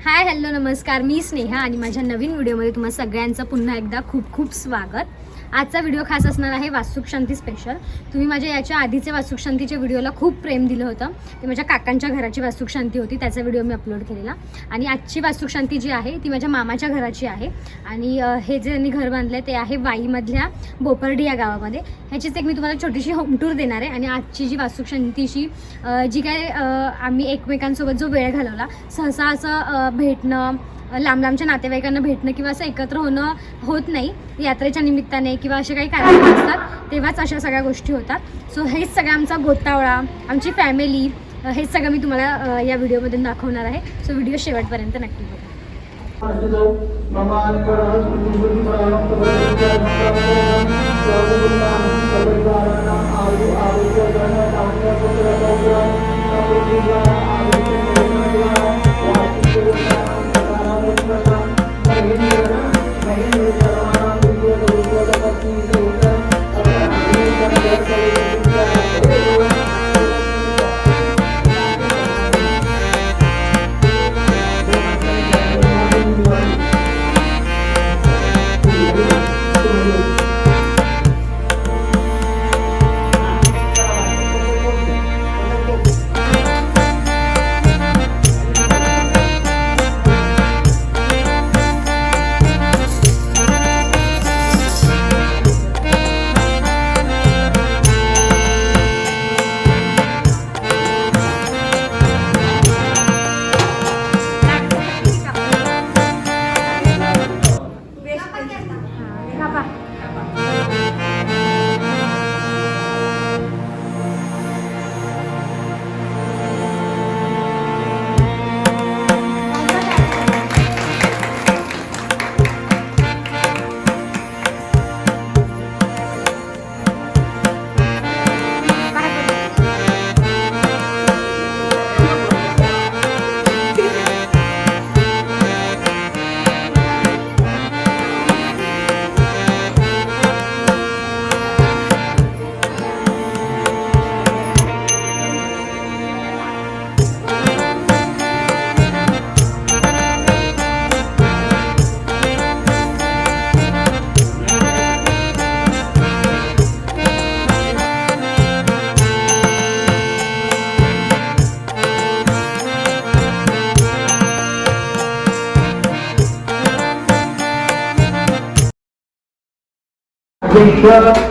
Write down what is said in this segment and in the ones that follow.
Hi hello नमस्कार, मी स्नेहा आणि माझ्या नवीन व्हिडिओमध्ये तुम्हा सगळ्यांचं पुन्हा एकदा खूप खूप स्वागत. आजचा व्हिडिओ खास असणार आहे वास्तुशांती स्पेशल. तुम्ही माझ्या याच्या आधीचे वास्तुशांतीच्या व्हिडिओला खूप प्रेम दिलं होतं. ते माझ्या काकांच्या घराची वास्तुशांती होती, त्याचा व्हिडिओ मी अपलोड केलेला. आणि आजची वास्तुशांती जी आहे ती माझ्या मामाच्या घराची आहे. आणि हे जे त्यांनी घर बांधलं ते आहे वाईमधल्या बोपर्डी या गावामध्ये. ह्याचीच एक मी तुम्हाला छोटीशी होम टूर देणार आहे. आणि आजची जी वास्तुशांतीची जी काय आम्ही एकमेकांसोबत जो वेळ घालवला, सहसा असं भेटणं, लांब लांबच्या नातेवाईकांना भेटणं किंवा असं एकत्र होणं होत नाही. यात्रेच्या निमित्ताने किंवा असे काही कार्यक्रम असतात तेव्हाच अशा सगळ्या गोष्टी होतात. सो हेच सगळं आमचा गोतावळा, आमची फॅमिली, हेच सगळं मी तुम्हाला या व्हिडिओमधून दाखवणार आहे. सो व्हिडिओ शेवटपर्यंत नक्की बघा.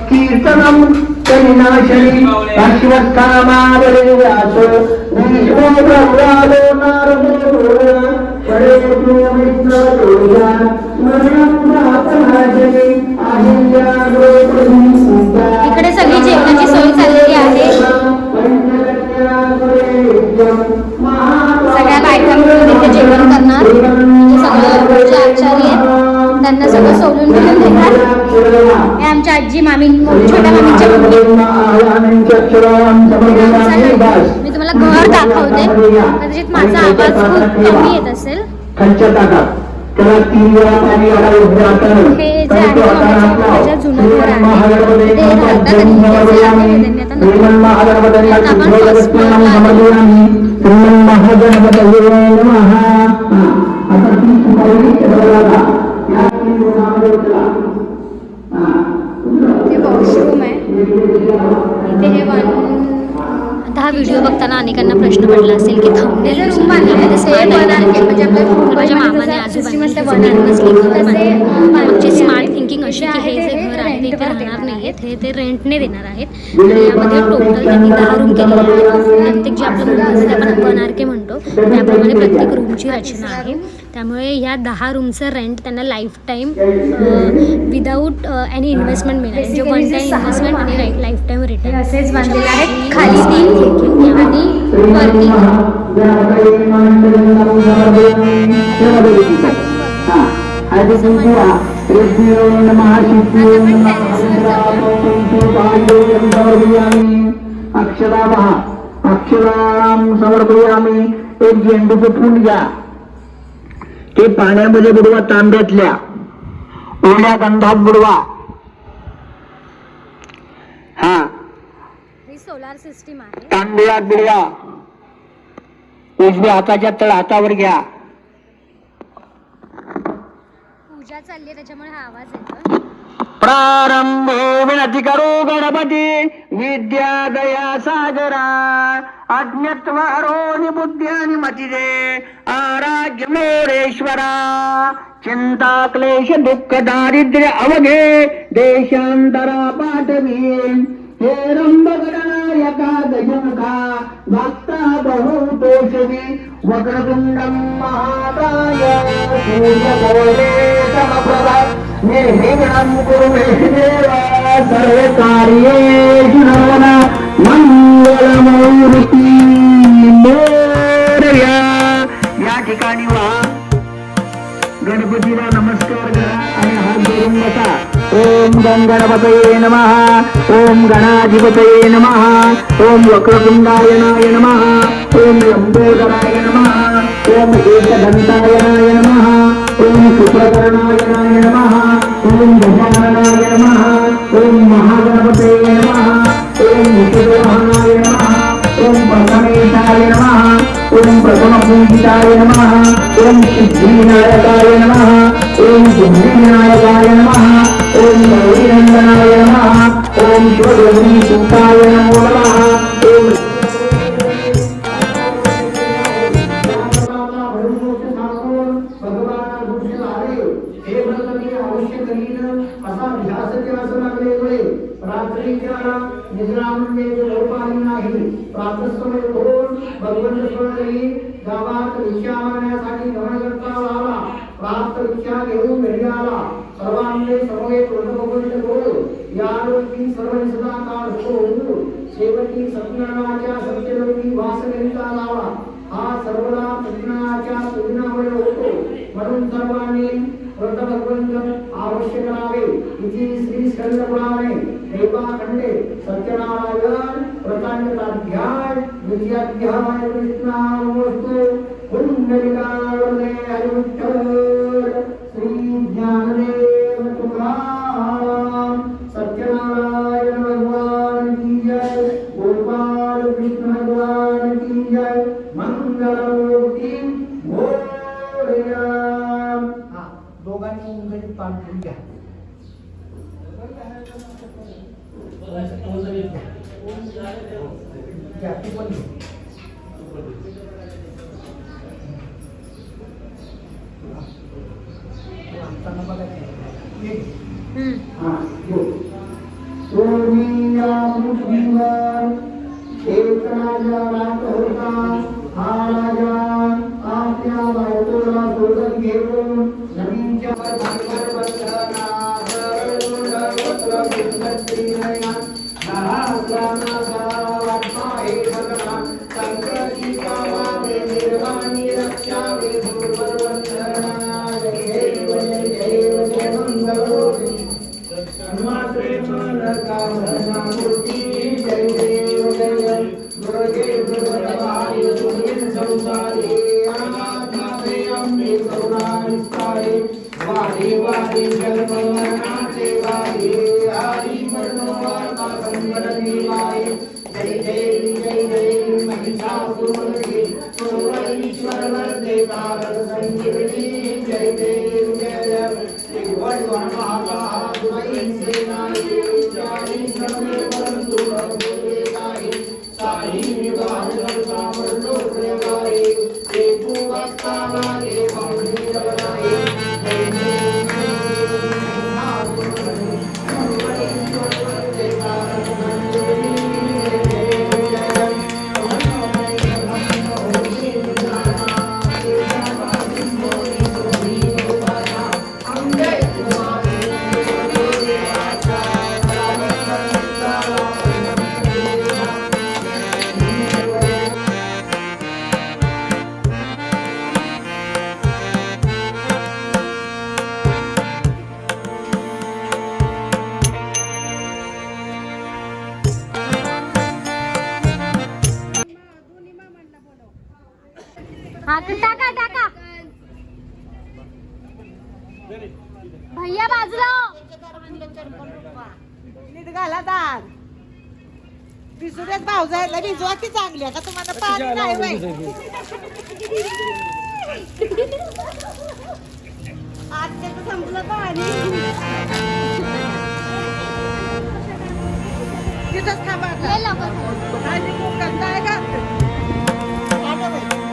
कीर्तनम कलिनाशनी अश्वस्थामावरे व्यासो विष्णु ब्रह्मादो नारदो शरेषु मित्रदोया स्मरणं प्रातःजनी अहिल्याग्रोपदी इकडे सगळी जेवणाची सोय चाललेली आहे. सगळ्या बायका मिळून इथे जेवण करणार. म्हणजे सगळं जे आचार्य आहेत त्यांना सगळं सोडून घेऊन देणार. हे आमच्या आजी मामी, छोट्या मामींच्या मुली. मी तुम्हाला घर दाखवते, कदाचित माझा आवाज खूप कमी येत असेल. हे जे आहे माझ्या जुनं घर आहे, ते राहतात आणि त्यांनी आता आपण फर्स्ट फ्लोअरला हे वॉशरूम आहे. इथे हे हा व्हिडिओ बघताना अनेकांना प्रश्न पडला असेल की थांबणे रूम माझ्या मामाने आजोबांची स्मार्ट थिंकिंग अशी की हे जे घर आहे ते इथे राहणार नाही आहेत, ते रेंटने देणार आहेत. आणि यामध्ये टोटल त्यांनी 10 रूम केलेले आहेत. प्रत्येक जे आपलं मुंबईमध्ये आपण 1 RK म्हणतो त्याप्रमाणे प्रत्येक रूमची रचना आहे. त्यामुळे ह्या 10 रूमचं रेंट त्यांना life time without any investment मिळणार. म्हणजे 1 टाईम इन्व्हेस्टमेंट आणि लाईफ टाईम रिटर्न असेच बांधलेले आहेत. खाली 3 आणि वरती अक्षराम समर्पयामी. एक झेंडूचं फूल घ्या, ते पाण्यामध्ये बुडवा, तांब्यातल्या ओल्या गंधात बुडवा. हा, ही सोलार सिस्टीम आहे. तांदूळात बुडवा, उजव्या हाताच्या तळ हातावर घ्या, पूजा चालली आहे त्याच्यामुळे हा आवाज येतो. प्रारंभे विनती करो गणपती विद्या दया सागरा अज्ञत्वारो निबुद्धी आणि मती दे आराध्य मोरेश्वरा चिंता क्लेश दुःख दारिद्र्य अवघे देशांतरा पाठवी हे रंभगणायका गजमुखा भक्ता बहुतोषवी वक्रतुंडम महाकाय सूर्यकोटे समप्रभा निर्विघ्नं कुरु मे देवा सर्वकार्येषु सर्वदा मंगलमूर्ती मोरया. या ठिकाणी गणपतीला नमस्कार करा आणि हात जोडून बसा. ओम गणपतये नमः. ओम गणाधिपतये नमः. ओम वक्रतुंडायनाय नमः. ओम लंबोदराय नमः. ओम एकदंतायनाय नमः. ओम शुक्रकर्णायनाय नमः. ओम गजाननाय नमः. ओम महागणपतये नमः. ओम मुकुटवाहनाय नमः. ओम प्रथमेशाय नमः. ओम प्रथमपूजिताय नमः. ओम सिद्धिविनायकाय नमः. ओम सिद्धिविनायकाय नमः. ओम गौरीनंदनाय नमः. ओम शिवगौरी सुताय नमो नमः. ओम असा ध्यास ध्यास लागले रात्रीच्या निद्रामध्ये झोप आली नाही. प्रातःसमय होऊन भगवंत स्वतःही गावात रिक्षा मारण्यासाठी गमनकर्ता आला. प्रात रिक्षा घेऊन घरी आला. सर्वांनी समवेत भगवंत बोल यालोकी सर्व सदा काळ होऊ शेवटी सत्यनारायणाच्या सत्यलोकी वास करिता लावा. हा सर्वदा सत्यनारायणाच्या पूजनामुळे होतो. म्हणून सर्वांनी व्रत भगवंत अवश्य करावे. इति श्री स्कंद पुराणे देवाखंडे सत्यनारायण व्रतांध्याय द्वितीयाध्याय कृष्णावस्तु पुंडलिकावरदे हरिविठ्ठल श्री ज्ञानदेव तुकाराम सत्यनारायण भगवान की जय. गोपाल कृष्ण भगवान की जय. मंगलमूर्ती मोरया. दोघांनी उंगलीत पान ठेवून घ्या. घ्या ती पण एक राजा रात होता. हा राजा आपल्या बायकोला सोबत घेऊन नदीच्या हा टाका टाका भैया बाजूला नीट घाला दार भिजूनच भाऊ जायला भिजवा की चांगली आता तुम्हाला पाणी नाही बाई आजच्या तर संपलं तुला पाणी तिथंच थांबा आता. आणि कोकण काय का आलं बाई.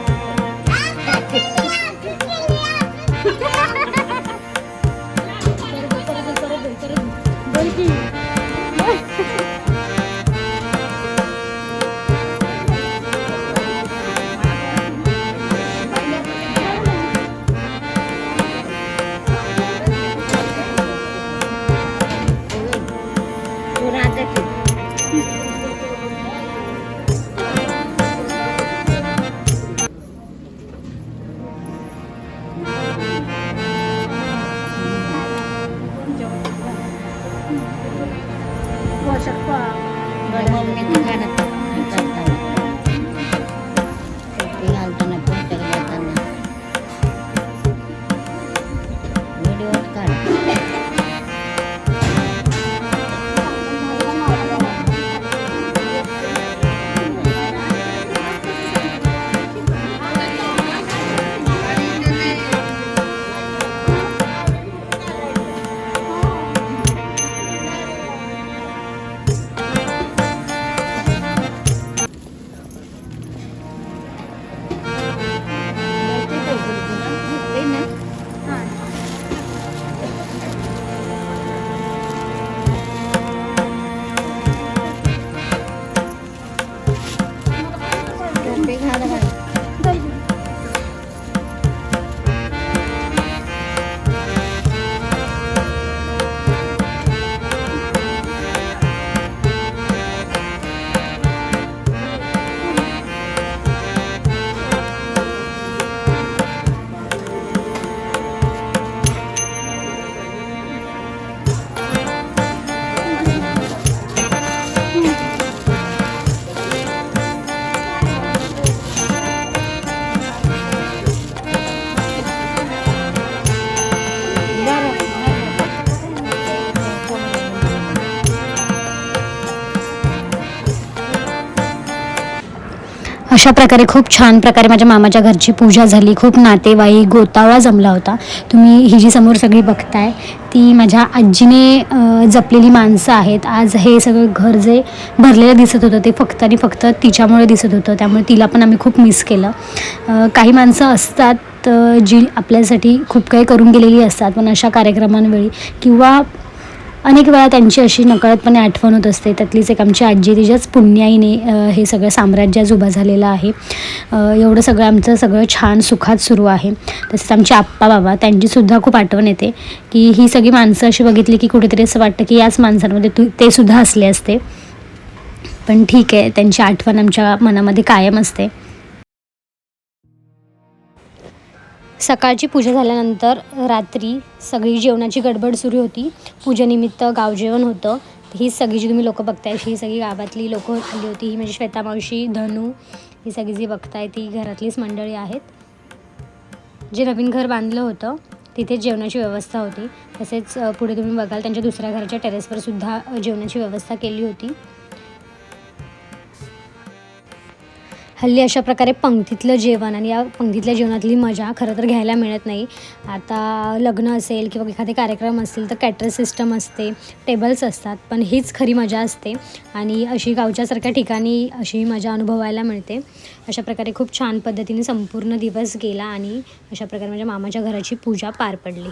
अशा प्रकारे खूप छान प्रकारे माझ्या मामाच्या घरची पूजा झाली. खूप नातेवाईक गोतावळा जमला होता. तुम्ही ही जी समोर सगळी बघताय ती माझ्या आजीने जपलेली माणसं आहेत. आज हे सगळं घर जे भरलेलं दिसत होतं ते फक्त आणि फक्त तिच्यामुळे दिसत होतं. त्यामुळे तिला पण आम्ही खूप मिस केलं. काही माणसं असतात जी आपल्यासाठी खूप काही करून गेलेली असतात, पण अशा कार्यक्रमांवेळी किंवा अनेक वेळा त्यांची अशी नकळतपणे आठवण होत असते. त्यातलीच एक आमची आजी, तिच्याच पुण्याईने हे सगळं साम्राज्य आज उभं झालेलं आहे. एवढं सगळं आमचं सगळं छान सुखात सुरू आहे. तसेच आमचे आप्पा बाबा, त्यांचीसुद्धा खूप आठवण येते की ही सगळी माणसं अशी बघितली की कुठेतरी असं वाटतं की याच माणसांमध्ये ते सुद्धा असले असते. पण ठीक आहे, त्यांची आठवण आमच्या मनामध्ये कायम असते. सकाळची पूजा झाल्यानंतर रात्री सगळी जेवणाची गडबड सुरू होती. पूजेनिमित्त गावजेवण होतं. ही सगळी जी तुम्ही लोकं बघताय, ही सगळी गावातली लोकं आली होती. ही म्हणजे श्वेता मावशी, धनू, ही सगळी जी बघताय ती घरातलीच मंडळी आहेत. जे नवीन घर बांधलं होतं तिथे जेवणाची व्यवस्था होती. तसेच पुढे तुम्ही बघाल त्यांच्या दुसऱ्या घराच्या टेरेसवर सुद्धा जेवणाची व्यवस्था केली होती. हल्ली अशा प्रकारे पंक्तीतलं जेवण आणि या पंक्तीतल्या जेवणातली मजा खरं तर घ्यायला मिळत नाही. आता लग्न असेल किंवा एखादे कार्यक्रम असतील तर कॅटर सिस्टम असते, टेबल्स असतात, पण हीच खरी मजा असते आणि अशी गावच्यासारख्या ठिकाणी अशी मजा अनुभवायला मिळते. अशा प्रकारे खूप छान पद्धतीने संपूर्ण दिवस गेला आणि अशा प्रकारे माझ्या मामाच्या घराची पूजा पार पडली.